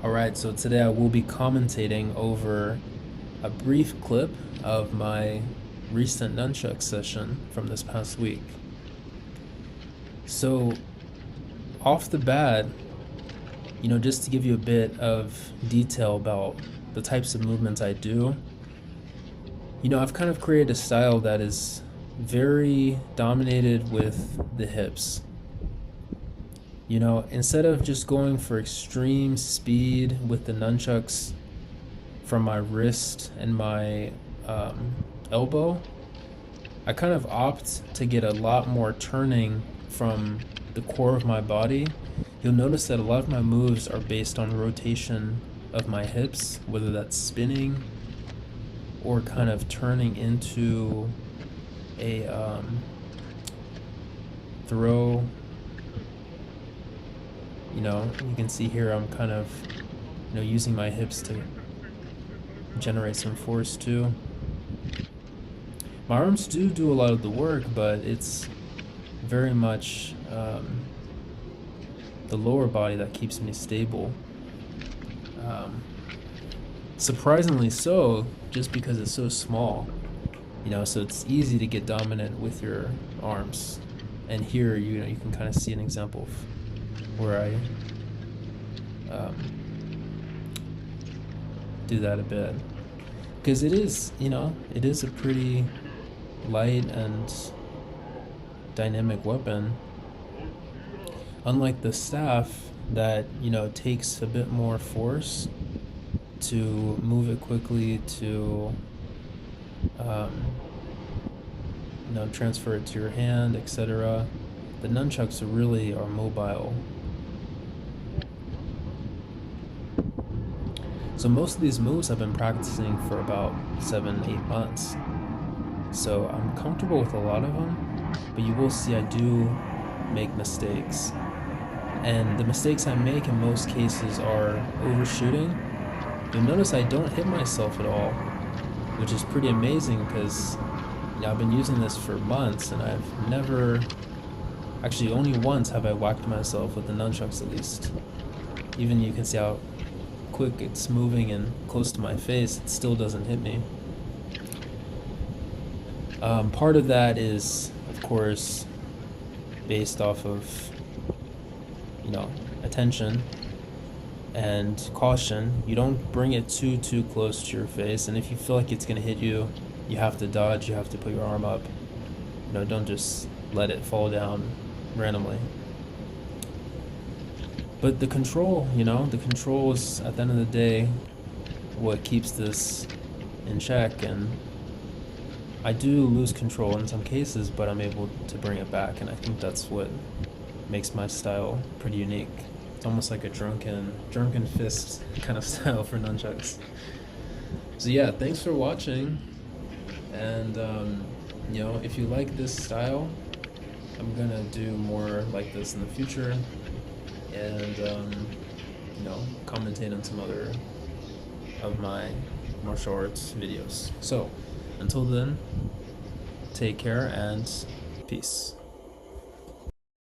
Alright, so today I will be commentating over a brief clip of my recent Nunchuck session from this past week. So, off the bat, just to give you a bit of detail about the types of movements I do, I've kind of created a style that is very dominated with the hips. Instead of just going for extreme speed with the nunchucks from my wrist and my elbow, I kind of opt to get a lot more turning from the core of my body. You'll notice that a lot of my moves are based on rotation of my hips, whether that's spinning or kind of turning into a throw. You can see here I'm kind of, using my hips to generate some force too. My arms do a lot of the work, but it's very much the lower body that keeps me stable. Surprisingly so, just because it's so small, so it's easy to get dominant with your arms. And here, you can kind of see an example of where I do that a bit, because it is a pretty light and dynamic weapon, unlike the staff that takes a bit more force to move it quickly, to transfer it to your hand, etc. The nunchucks really are mobile. So most of these moves I've been practicing for about 7-8 months. So I'm comfortable with a lot of them, but you will see I do make mistakes. And the mistakes I make in most cases are overshooting. You'll notice I don't hit myself at all, which is pretty amazing because I've been using this for months and I've never, actually only once have I whacked myself with the nunchucks at least. Even you can see how quick it's moving and close to my face, it still doesn't hit me. Part of that is, of course, based off of attention and caution. You don't bring it too close to your face, and if you feel like it's gonna hit you, you have to dodge, you have to put your arm up. Don't just let it fall down randomly. But the control, the control is, at the end of the day, what keeps this in check. And I do lose control in some cases, but I'm able to bring it back, and I think that's what makes my style pretty unique. It's almost like a drunken fist kind of style for nunchucks. So yeah, thanks for watching, and if you like this style, I'm gonna do more like this in the future, and commentate on some other of my martial arts videos. So until then, take care and peace.